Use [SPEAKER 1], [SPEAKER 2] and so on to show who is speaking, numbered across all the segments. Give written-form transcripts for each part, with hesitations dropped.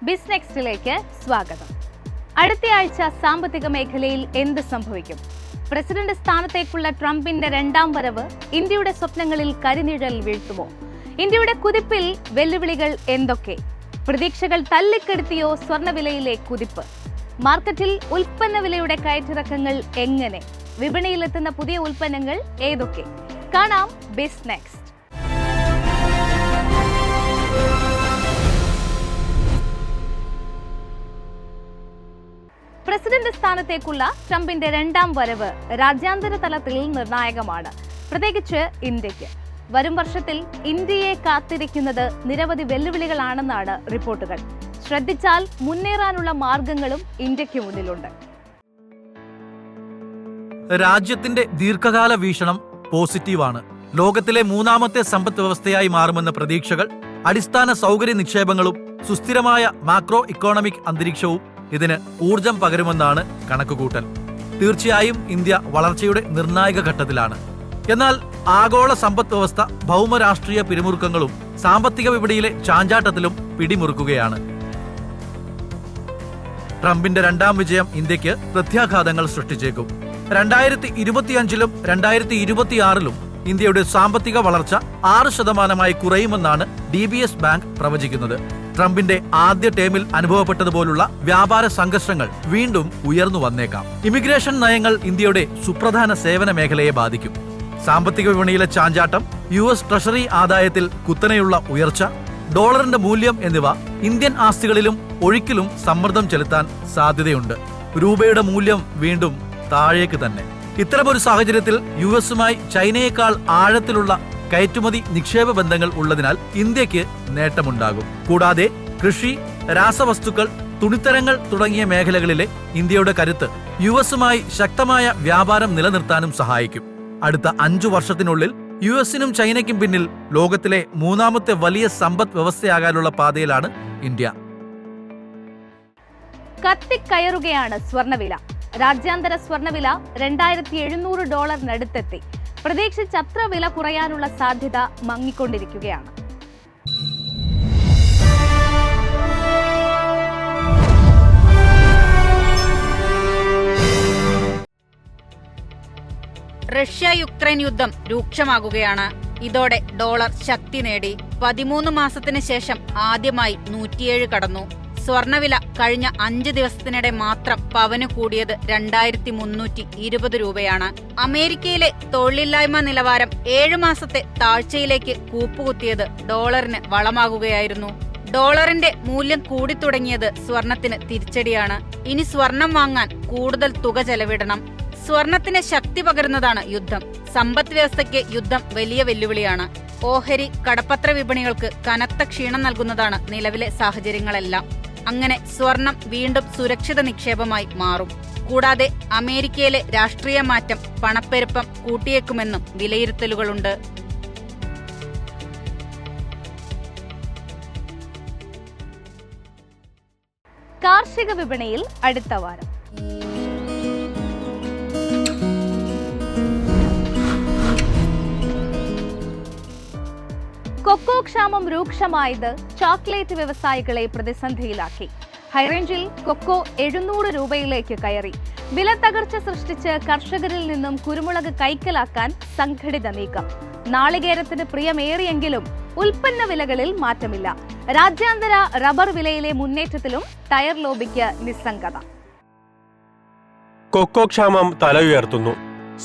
[SPEAKER 1] ബിസ്നെക്സ്റ്റിലേക്ക് സ്വാഗതം. അടുത്തയാഴ്ച സാമ്പത്തിക മേഖലയിൽ എന്ത് സംഭവിക്കും? പ്രസിഡന്റ് സ്ഥാനത്തേക്കുള്ള ട്രംപിന്റെ രണ്ടാം വരവ് ഇന്ത്യയുടെ സ്വപ്നങ്ങളിൽ കരിനിഴൽ വീഴ്ത്തുമോ? ഇന്ത്യയുടെ കുതിപ്പിൽ വെല്ലുവിളികൾ എന്തൊക്കെ? പ്രതീക്ഷകൾ തല്ലിക്കെടുത്തിയോ സ്വർണ്ണവിലയിലെ കുതിപ്പ്? മാർക്കറ്റിൽ ഉൽപ്പന്ന വിലയുടെ കയറ്റിറക്കങ്ങൾ എങ്ങനെ? വിപണിയിലെത്തുന്ന പുതിയ ഉൽപ്പന്നങ്ങൾ ഏതൊക്കെ? കാണാം ബിസ്നെക്സ്റ്റ്. പ്രസിഡന്റ് സ്ഥാനത്തേക്കുള്ള ട്രംപിന്റെ രണ്ടാം വരവ് രാജ്യാന്തര തലത്തിൽ നിർണായകമാണ്, പ്രത്യേകിച്ച് ഇന്ത്യക്ക്. വരും വർഷത്തിൽ ഇന്ത്യയെ കാത്തിരിക്കുന്നത് നിരവധി വെല്ലുവിളികളാണെന്നാണ് റിപ്പോർട്ടുകൾ. ശ്രദ്ധിച്ചാൽ മുന്നേറാനുള്ള മാർഗങ്ങളും ഇന്ത്യക്ക് മുന്നിലുണ്ട്.
[SPEAKER 2] രാജ്യത്തിന്റെ ദീർഘകാല വീക്ഷണം പോസിറ്റീവാണ്. ലോകത്തിലെ മൂന്നാമത്തെ സമ്പദ് വ്യവസ്ഥയായി മാറുമെന്ന പ്രതീക്ഷകൾ, അടിസ്ഥാന സൗകര്യ നിക്ഷേപങ്ങളും സുസ്ഥിരമായ മാക്രോ ഇക്കോണമിക് അന്തരീക്ഷവും ഇതിന് ഊർജം പകരുമെന്നാണ് കണക്കുകൂട്ടൽ. തീർച്ചയായും ഇന്ത്യ വളർച്ചയുടെ നിർണായക ഘട്ടത്തിലാണ്. എന്നാൽ ആഗോള സമ്പദ് വ്യവസ്ഥ ഭൗമരാഷ്ട്രീയ പിരിമുറുക്കങ്ങളും സാമ്പത്തിക വിപണിയിലെ ചാഞ്ചാട്ടത്തിലും പിടിമുറുക്കുകയാണ്. ട്രംപിന്റെ രണ്ടാം വിജയം ഇന്ത്യക്ക് പ്രത്യാഘാതങ്ങൾ സൃഷ്ടിച്ചേക്കും. 2025-ലും 2026-ലും ഇന്ത്യയുടെ സാമ്പത്തിക വളർച്ച 6% കുറയുമെന്നാണ് DBS ബാങ്ക് പ്രവചിക്കുന്നത്. ട്രംപിന്റെ ആദ്യ ടേമിൽ അനുഭവപ്പെട്ടതുപോലുള്ള വ്യാപാര സംഘർഷങ്ങൾ വീണ്ടും ഉയർന്നു വന്നേക്കാം. ഇമിഗ്രേഷൻ നയങ്ങൾ ഇന്ത്യയുടെ സുപ്രധാന സേവന മേഖലയെ ബാധിക്കും. സാമ്പത്തിക വിപണിയിലെ ചാഞ്ചാട്ടം, US ട്രഷറി ആദായത്തിൽ കുത്തനെയുള്ള ഉയർച്ച, ഡോളറിന്റെ മൂല്യം എന്നിവ ഇന്ത്യൻ ആസ്തികളിലും ഒഴുക്കിലും സമ്മർദ്ദം ചെലുത്താൻ സാധ്യതയുണ്ട്. രൂപയുടെ മൂല്യം വീണ്ടും താഴേക്ക് തന്നെ. ഇത്തരമൊരു സാഹചര്യത്തിൽ US-മായി ചൈനയേക്കാൾ ആഴത്തിലുള്ള കയറ്റുമതി നിക്ഷേപ ബന്ധങ്ങൾ ഉള്ളതിനാൽ ഇന്ത്യക്ക് നേട്ടമുണ്ടാകും. കൂടാതെ കൃഷി, രാസവസ്തുക്കൾ, തുണിത്തരങ്ങൾ തുടങ്ങിയ മേഖലകളിലെ ഇന്ത്യയുടെ കരുത്ത് US-മായി ശക്തമായ വ്യാപാരം നിലനിർത്താനും സഹായിക്കും. അടുത്ത 5 വർഷത്തിനുള്ളിൽ US-നും ചൈനയ്ക്കും പിന്നിൽ ലോകത്തിലെ മൂന്നാമത്തെ വലിയ സമ്പദ് വ്യവസ്ഥയാകാനുള്ള പാതയിലാണ് ഇന്ത്യ.
[SPEAKER 1] കത്തിക്കയറുകയാണ് സ്വർണ്ണവില. രാജ്യാന്തര സ്വർണ്ണവില $2,700 പ്രതീക്ഷിച്ചത്ര വില കുറയാനുള്ള സാധ്യത മങ്ങിക്കൊണ്ടിരിക്കുകയാണ്.
[SPEAKER 3] റഷ്യ-യുക്രൈൻ യുദ്ധം രൂക്ഷമാകുകയാണ്. ഇതോടെ ഡോളർ ശക്തി നേടി. 13 മാസത്തിന് ശേഷം ആദ്യമായി 107 കടന്നു. സ്വർണ്ണവില കഴിഞ്ഞ 5 ദിവസത്തിനിടെ മാത്രം പവന് കൂടിയത് 2320 രൂപയാണ്. അമേരിക്കയിലെ തൊഴിലില്ലായ്മ നിലവാരം 7 മാസത്തെ താഴ്ചയിലേക്ക് കൂപ്പുകുത്തിയത് ഡോളറിന് വളമാകുകയായിരുന്നു. ഡോളറിന്റെ മൂല്യം കൂടിത്തുടങ്ങിയത് സ്വർണത്തിന് തിരിച്ചടിയാണ്. ഇനി സ്വർണം വാങ്ങാൻ കൂടുതൽ തുക ചെലവിടണം. സ്വർണത്തിന് ശക്തി പകരുന്നതാണ് യുദ്ധം. സമ്പദ് വ്യവസ്ഥയ്ക്ക് യുദ്ധം വലിയ വെല്ലുവിളിയാണ്. ഓഹരി, കടപ്പത്ര വിപണികൾക്ക് കനത്ത ക്ഷീണം നൽകുന്നതാണ് നിലവിലെ സാഹചര്യങ്ങളെല്ലാം. അങ്ങനെ സ്വർണം വീണ്ടും സുരക്ഷിത നിക്ഷേപമായി മാറും. കൂടാതെ അമേരിക്കയിലെ രാഷ്ട്രീയ മാറ്റം പണപ്പെരുപ്പം കൂട്ടിയേക്കുമെന്നും വിലയിരുത്തലുകളുണ്ട്.
[SPEAKER 1] കാർഷിക വിപണിയിൽ അടുത്ത വാരം കൊക്കോ ക്ഷാമം രൂക്ഷമായത് ചോക്ലേറ്റ് വ്യവസായികളെ പ്രതിസന്ധിയിലാക്കി. ഹൈറേഞ്ചിൽ കൊക്കോ 700 രൂപയിലേക്ക് കയറി. വില തകർച്ച സൃഷ്ടിച്ച് കർഷകരിൽ നിന്നും കുരുമുളക് കൈക്കലാക്കാൻ സംഘടിത നീക്കം. നാളികേരത്തിന് പ്രിയമേറിയെങ്കിലും ഉൽപ്പന്ന വിലകളിൽ മാറ്റമില്ല. രാജ്യാന്തര റബ്ബർ വിലയിലെ മുന്നേറ്റത്തിലും ടയർ ലോബിക്ക് നിസ്സംഗത.
[SPEAKER 4] കൊക്കോ ക്ഷാമം തല ഉയർത്തുന്നു.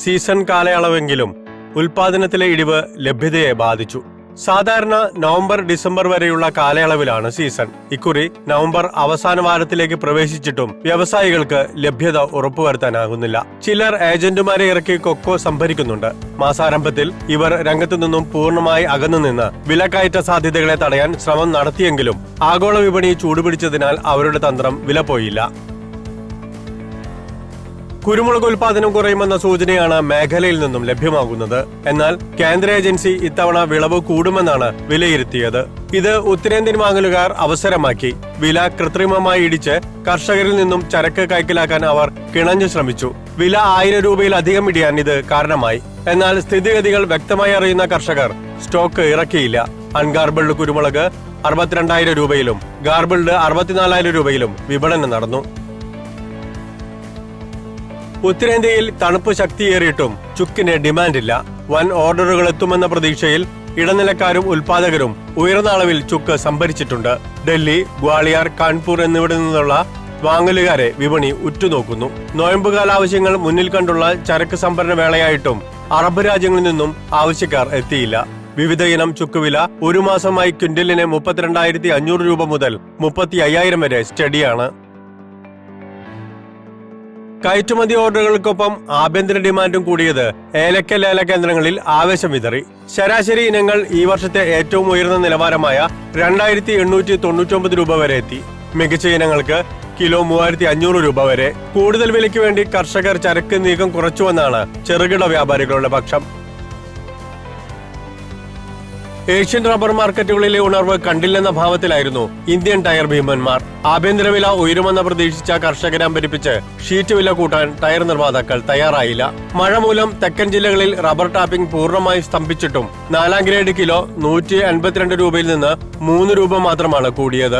[SPEAKER 4] സീസൺ കാലയളവെങ്കിലും ഉൽപാദനത്തിലെ ഇടിവ് ലഭ്യതയെ ബാധിച്ചു. സാധാരണ നവംബർ-ഡിസംബർ വരെയുള്ള കാലയളവിലാണ് സീസൺ. ഇക്കുറി നവംബർ അവസാന വാരത്തിലേക്ക് പ്രവേശിച്ചിട്ടും വ്യവസായികൾക്ക് ലഭ്യത ഉറപ്പുവരുത്താനാകുന്നില്ല. ചിലർ ഏജന്റുമാരെ ഇറക്കി കൊക്കോ സംഭരിക്കുന്നുണ്ട്. മാസാരംഭത്തിൽ ഇവർ രംഗത്തു നിന്നും പൂർണ്ണമായി അകന്നുനിന്ന് വിലക്കയറ്റ സാധ്യതകളെ തടയാൻ ശ്രമം നടത്തിയെങ്കിലും ആഗോള വിപണി ചൂടുപിടിച്ചതിനാൽ അവരുടെ തന്ത്രം വിലപോയില്ല. കുരുമുളക് ഉൽപാദനം കുറയുമെന്ന സൂചനയാണ് മേഖലയിൽ നിന്നും ലഭ്യമാകുന്നത്. എന്നാൽ കേന്ദ്ര ഏജൻസി ഇത്തവണ വിളവ് കൂടുമെന്നാണ് വിലയിരുത്തിയത്. ഇത് ഉത്തരേന്ത്യൻ വാങ്ങലുകാർ അവസരമാക്കി. വില കൃത്രിമമായി ഇടിച്ച് കർഷകരിൽ നിന്നും ചരക്ക് കൈക്കലാക്കാൻ അവർ കിണഞ്ഞു ശ്രമിച്ചു. വില 1000 രൂപയിലധികം ഇടിയാൻ ഇത് കാരണമായി. എന്നാൽ സ്ഥിതിഗതികൾ വ്യക്തമായി അറിയുന്ന കർഷകർ സ്റ്റോക്ക് ഇറക്കിയില്ല. അൺഗാർബിൾഡ് കുരുമുളക് 62,000 രൂപയിലും ഗാർബിൾഡ് 64,000 രൂപയിലും വിപണനം നടന്നു. ഉത്തരേന്ത്യയിൽ തണുപ്പ് ശക്തിയേറിയിട്ടും ചുക്കിന് ഡിമാൻഡില്ല. വൻ ഓർഡറുകൾ എത്തുമെന്ന പ്രതീക്ഷയിൽ ഇടനിലക്കാരും ഉൽപാദകരും ഉയർന്ന അളവിൽ ചുക്ക് സംഭരിച്ചിട്ടുണ്ട്. ഡൽഹി, ഗ്വാളിയർ, കാൺപൂർ എന്നിവിടെ നിന്നുള്ള വാങ്ങലുകാരെ വിപണി ഉറ്റുനോക്കുന്നു. നോയമ്പുകാല ആവശ്യങ്ങൾ മുന്നിൽ കണ്ടുള്ള ചരക്ക് സംഭരണ വേളയായിട്ടും അറബ് രാജ്യങ്ങളിൽ നിന്നും ആവശ്യക്കാർ എത്തിയില്ല. വിവിധ ഇനം ചുക്കുവില ഒരു മാസമായി ക്വിന്റലിന് 32,500 രൂപ മുതൽ 35,000 വരെ സ്റ്റഡിയാണ്. കയറ്റുമതി ഓർഡറുകൾക്കൊപ്പം ആഭ്യന്തര ഡിമാൻഡും കൂടിയത് ഏലക്ക ലേല കേന്ദ്രങ്ങളിൽ ആവേശം വിതറി. ശരാശരി ഇനങ്ങൾ ഈ വർഷത്തെ ഏറ്റവും ഉയർന്ന നിലവാരമായ 2,899 രൂപ വരെ എത്തി. മികച്ച ഇനങ്ങൾക്ക് കിലോ 3,500 രൂപ വരെ. കൂടുതൽ വിലയ്ക്ക് വേണ്ടി കർഷകർ ചരക്ക് നീക്കം കുറച്ചുവെന്നാണ് ചെറുകിട വ്യാപാരികളുടെ പക്ഷം. ഏഷ്യൻ റബ്ബർ മാർക്കറ്റുകളിലെ ഉണർവ് കണ്ടില്ലെന്ന ഭാവത്തിലായിരുന്നു ഇന്ത്യൻ ടയർ ഭീമന്മാർ. ആഭ്യന്തര വില ഉയരുമെന്ന് പ്രതീക്ഷിച്ച കർഷകരെ അമ്പരിപ്പിച്ച് ഷീറ്റ് വില കൂട്ടാൻ ടയർ നിർമ്മാതാക്കൾ തയ്യാറായില്ല. മഴ മൂലം തെക്കൻ ജില്ലകളിൽ റബ്ബർ ടാപ്പിംഗ് പൂർണ്ണമായി സ്തംഭിച്ചിട്ടും 4ാം ഗ്രേഡ് കിലോ 182 രൂപയിൽ നിന്ന് 3 രൂപ മാത്രമാണ് കൂടിയത്.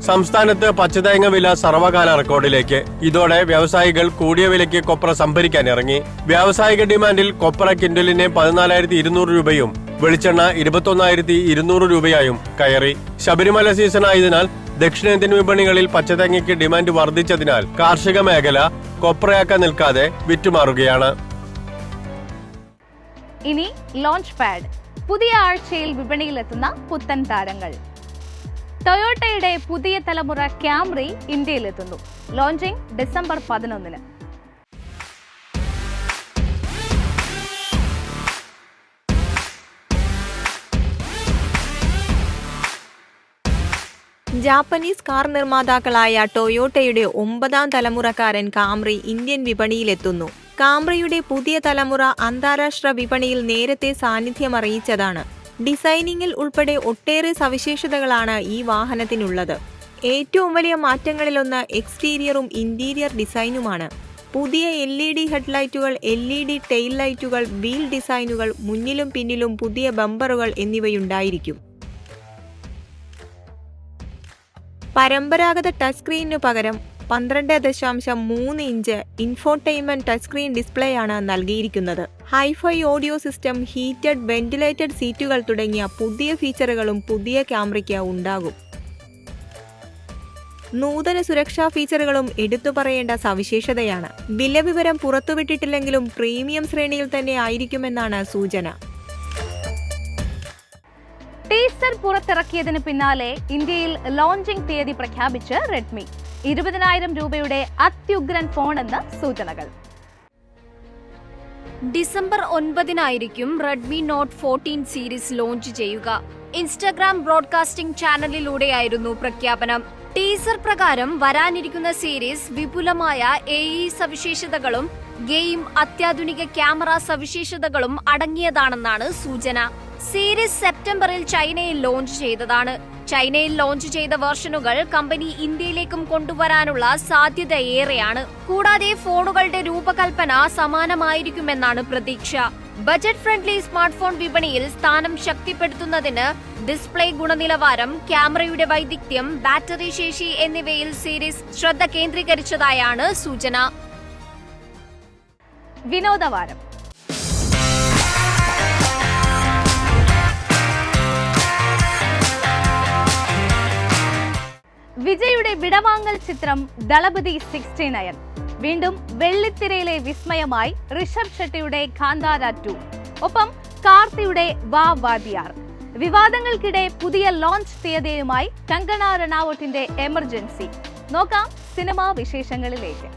[SPEAKER 4] സംസ്ഥാനത്ത് പച്ചതേങ്ങ വില സർവകാല റെക്കോർഡിലേക്ക്. ഇതോടെ വ്യവസായികൾ കൂടിയ വിലയ്ക്ക് കൊപ്ര സംഭരിക്കാൻ ഇറങ്ങി. വ്യാവസായിക ഡിമാൻഡിൽ കൊപ്ര ക്വിന്റലിന് 14,200 രൂപയും വെളിച്ചെണ്ണ 21,200 രൂപയായും കയറി. ശബരിമല സീസൺ ആയതിനാൽ ദക്ഷിണേന്ത്യൻ വിപണികളിൽ പച്ചതേങ്ങയ്ക്ക് ഡിമാൻഡ് വർദ്ധിച്ചതിനാൽ കാർഷിക മേഖല കൊപ്രയാക്കാൻ നിൽക്കാതെ വിറ്റുമാറുകയാണ്.
[SPEAKER 1] ഇനി ലോഞ്ച് പാഡ്. പുതിയ ആഴ്ചയിൽ വിപണിയിലെത്തുന്ന പുത്തൻ താരങ്ങൾ. ടൊയോട്ടയുടെ പുതിയ തലമുറ ക്യാംറി ഇന്ത്യയിലെത്തുന്നു. ലോഞ്ചിങ് ഡിസംബർ 11-ന്.
[SPEAKER 5] ജാപ്പനീസ് കാർ നിർമ്മാതാക്കളായ ടൊയോട്ടയുടെ 9ാം തലമുറക്കാരൻ കാംറി ഇന്ത്യൻ വിപണിയിലെത്തുന്നു. കാംറിയുടെ പുതിയ തലമുറ അന്താരാഷ്ട്ര വിപണിയിൽ നേരത്തെ സാന്നിധ്യമറിയിച്ചതാണ്. ഡിസൈനിങ്ങിൽ ഉൾപ്പെടെ ഒട്ടേറെ സവിശേഷതകളാണ് ഈ വാഹനത്തിനുള്ളത്. ഏറ്റവും വലിയ മാറ്റങ്ങളിലൊന്ന് എക്സ്റ്റീരിയറും ഇന്റീരിയർ ഡിസൈനുമാണ്. പുതിയ LED ഹെഡ്ലൈറ്റുകൾ, LED ടെയിൽ ലൈറ്റുകൾ, വീൽ ഡിസൈനുകൾ, മുന്നിലും പിന്നിലും പുതിയ ബമ്പറുകൾ എന്നിവയുണ്ടായിരിക്കും. പരമ്പരാഗത ടച്ച് സ്ക്രീനു പകരം 12.3 ഇഞ്ച് ഇൻഫോർടൈൻമെന്റ് ടച്ച് സ്ക്രീൻ ഡിസ്പ്ലേയാണ് നൽകിയിരിക്കുന്നത്. Hi fi audio system, heated ventilated സീറ്റുകൾ തുടങ്ങിയ പുതിയ ഫീച്ചറുകളും പുതിയ ക്യാമറയ്ക്ക് ഉണ്ടാകും. നൂതന സുരക്ഷാ ഫീച്ചറുകളും എടുത്തു പറയേണ്ട സവിശേഷതയാണ്. വില വിവരം പുറത്തുവിട്ടിട്ടില്ലെങ്കിലും പ്രീമിയം ശ്രേണിയിൽ തന്നെ ആയിരിക്കുമെന്നാണ് സൂചന.
[SPEAKER 1] ടീസർ പുറത്തിറക്കിയതിന് പിന്നാലെ ഇന്ത്യയിൽ ലോഞ്ചിംഗ് തീയതി പ്രഖ്യാപിച്ച് റെഡ്മി. 20,000 രൂപയുടെ അത്യുഗ്രൻ ഫോൺ എന്ന് സൂചനകൾ.
[SPEAKER 6] ഡിസംബർ 9-നായിരിക്കും റെഡ്മി നോട്ട് 14 സീരീസ് ലോഞ്ച് ചെയ്യുക. ഇൻസ്റ്റഗ്രാം ബ്രോഡ്കാസ്റ്റിംഗ് ചാനലിലൂടെയായിരുന്നു പ്രഖ്യാപനം. ടീസർ പ്രകാരം വരാനിരിക്കുന്ന സീരീസ് വിപുലമായ AI സവിശേഷതകളും ഗെയിം, അത്യാധുനിക ക്യാമറ സവിശേഷതകളും അടങ്ങിയതാണെന്നാണ് സൂചന. സീരീസ് സെപ്റ്റംബറിൽ ചൈനയിൽ ലോഞ്ച് ചെയ്തതാണ്. ചൈനയിൽ ലോഞ്ച് ചെയ്ത വെർഷനുകൾ കമ്പനി ഇന്ത്യയിലേക്കും കൊണ്ടുവരാനുള്ള സാധ്യത ഏറെയാണ്. കൂടാതെ ഫോണുകളുടെ രൂപകൽപ്പന സമാനമായിരിക്കുമെന്നാണ് പ്രതീക്ഷ. ബജറ്റ് ഫ്രണ്ട്ലി സ്മാർട്ട് ഫോൺ വിപണിയിൽ സ്ഥാനം ശക്തിപ്പെടുത്തുന്നതിന് ഡിസ്പ്ലേ ഗുണനിലവാരം, ക്യാമറയുടെ വൈദഗ്ധ്യം, ബാറ്ററി ശേഷി എന്നിവയിൽ സീരീസ് ശ്രദ്ധ കേന്ദ്രീകരിച്ചതായാണ് സൂചന.
[SPEAKER 1] വിനോദവാരം. വിജയുടെ വിടവാങ്ങൽ ചിത്രം ദളപതി 69. വീണ്ടും വെള്ളിത്തിരയിലെ വിസ്മയമായി ഋഷഭ് ഷെട്ടിയുടെ കാന്താര 2. ഒപ്പം കാർത്തിയുടെ വാ വാദിയാർ. വിവാദങ്ങൾക്കിടെ പുതിയ ലോഞ്ച് തീയതിയുമായി കങ്കണ റണൌട്ടിന്റെ എമർജൻസി. നോക്കാം സിനിമാ വിശേഷങ്ങളിലേക്ക്.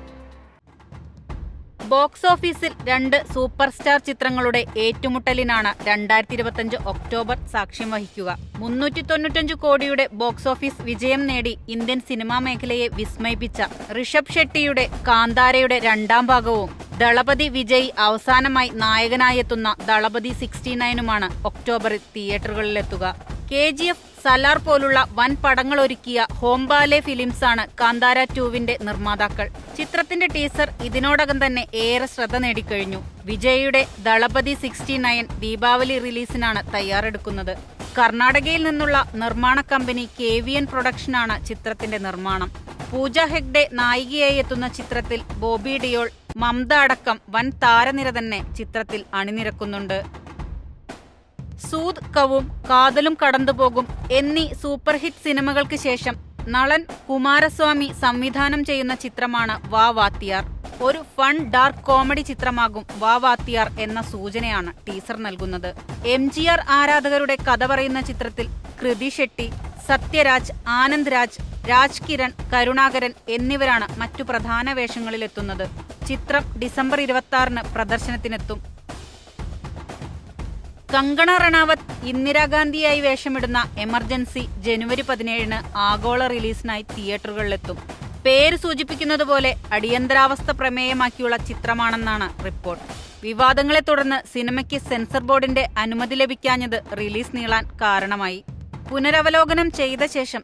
[SPEAKER 3] ബോക്സ് ഓഫീസിൽ 2 സൂപ്പർ സ്റ്റാർ ചിത്രങ്ങളുടെ ഏറ്റുമുട്ടലിനാണ് 2025 ഒക്ടോബർ സാക്ഷ്യം വഹിക്കുക. 395 കോടിയുടെ ബോക്സ് ഓഫീസ് വിജയം നേടി ഇന്ത്യൻ സിനിമാ മേഖലയെ വിസ്മയിപ്പിച്ച ഋഷഭ് ഷെട്ടിയുടെ കാന്താരയുടെ 2ാം ഭാഗവും ദളപതി വിജയ് അവസാനമായി നായകനായെത്തുന്ന ദളപതി 69-നുമാണ് ഒക്ടോബറിൽ തിയേറ്ററുകളിലെത്തുക. KGF, സലാർ പോലുള്ള വൻ പടങ്ങളൊരുക്കിയ ഹോംബാലെ ഫിലിംസാണ് കാന്താര 2വിന്റെ നിർമ്മാതാക്കൾ. ചിത്രത്തിന്റെ ടീസർ ഇതിനോടകം തന്നെ ഏറെ ശ്രദ്ധ നേടിക്കഴിഞ്ഞു. വിജയുടെ ദളപതി 69 ദീപാവലി റിലീസിനാണ് തയ്യാറെടുക്കുന്നത്. കർണാടകയിൽ നിന്നുള്ള നിർമ്മാണ കമ്പനി KVN പ്രൊഡക്ഷനാണ് ചിത്രത്തിന്റെ നിർമ്മാണം. പൂജ ഹെഗ്ഡെ നായികയായി എത്തുന്ന ചിത്രത്തിൽ ബോബി ഡിയോൾ, മമത അടക്കം വൻ താരനിര തന്നെ ചിത്രത്തിൽ അണിനിരക്കുന്നുണ്ട്. സൂദ് കവും, കാതലും കടന്നുപോകും എന്നീ സൂപ്പർ ഹിറ്റ് സിനിമകൾക്ക് ശേഷം നളൻ കുമാരസ്വാമി സംവിധാനം ചെയ്യുന്ന ചിത്രമാണ് വാ വാത്തിയാർ. ഒരു ഫൺ ഡാർക്ക് കോമഡി ചിത്രമാകും വാ വാത്തിയാർ എന്ന സൂചനയാണ് ടീസർ നൽകുന്നത്. MGR ആരാധകരുടെ കഥ പറയുന്ന ചിത്രത്തിൽ കൃതി ഷെട്ടി, സത്യരാജ്, ആനന്ദ് രാജ്, രാജ് കിരൺ, കരുണാകരൻ എന്നിവരാണ് മറ്റു പ്രധാന വേഷങ്ങളിലെത്തുന്നത്. ചിത്രം ഡിസംബർ 26-ന് പ്രദർശനത്തിനെത്തും. കങ്കണ റണാവത്ത് ഇന്ദിരാഗാന്ധിയായി വേഷമിടുന്ന എമർജൻസി ജനുവരി 17-ന് ആഗോള റിലീസിനായി തിയേറ്ററുകളിലെത്തും. പേര് സൂചിപ്പിക്കുന്നത് പോലെ അടിയന്തരാവസ്ഥ പ്രമേയമാക്കിയുള്ള ചിത്രമാണെന്നാണ് റിപ്പോർട്ട്. വിവാദങ്ങളെ തുടർന്ന് സിനിമയ്ക്ക് സെൻസർ ബോർഡിന്റെ അനുമതി ലഭിക്കാഞ്ഞത് റിലീസ് നീളാൻ കാരണമായി. പുനരവലോകനം ചെയ്ത ശേഷം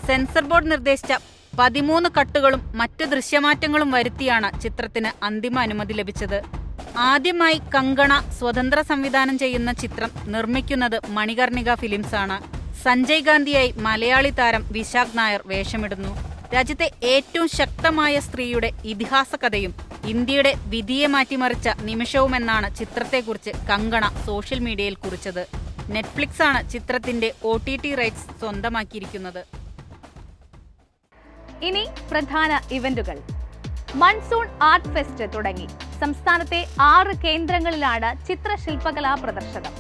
[SPEAKER 3] സെൻസർ ബോർഡ് നിർദ്ദേശിച്ച 13 കട്ടുകളും മറ്റു ദൃശ്യമാറ്റങ്ങളും വരുത്തിയാണ് ചിത്രത്തിന് അന്തിമ അനുമതി ലഭിച്ചത്. ആദ്യമായി കങ്കണ സ്വതന്ത്ര സംവിധാനം ചെയ്യുന്ന ചിത്രം നിർമ്മിക്കുന്നത് മണികർണിക ഫിലിംസ് ആണ്. സഞ്ജയ് ഗാന്ധിയായി മലയാളി താരം വിശാഖ് നായർ വേഷമിടുന്നു. രാജ്യത്തെ ഏറ്റവും ശക്തമായ സ്ത്രീയുടെ ഇതിഹാസ കഥയും ഇന്ത്യയുടെ വിധിയെ മാറ്റിമറിച്ച നിമിഷവുമെന്നാണ് ചിത്രത്തെക്കുറിച്ച് കങ്കണ സോഷ്യൽ മീഡിയയിൽ കുറിച്ചത്. നെറ്റ്ഫ്ലിക്സ് ആണ് ചിത്രത്തിന്റെ OTT റൈറ്റ്സ് സ്വന്തമാക്കിയിരിക്കുന്നത്.
[SPEAKER 1] ഇനി പ്രധാന ഇവന്റുകൾ. മൺസൂൺ ആർട്ട് ഫെസ്റ്റ് തുടങ്ങി. സംസ്ഥാനത്തെ 6 കേന്ദ്രങ്ങളിലാണ് ചിത്രശില്പകലാ പ്രദർശനം.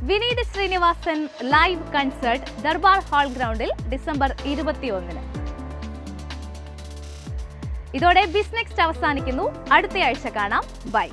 [SPEAKER 1] Vineeth Sreenivasan live concert Darbar hall ഗ്രൗണ്ടിൽ ഡിസംബർ 21-ന്. ഇതോടെ ബിസ് നെക്സ്റ്റ് അവസാനിക്കുന്നു. അടുത്തയാഴ്ച കാണാം. ബൈ.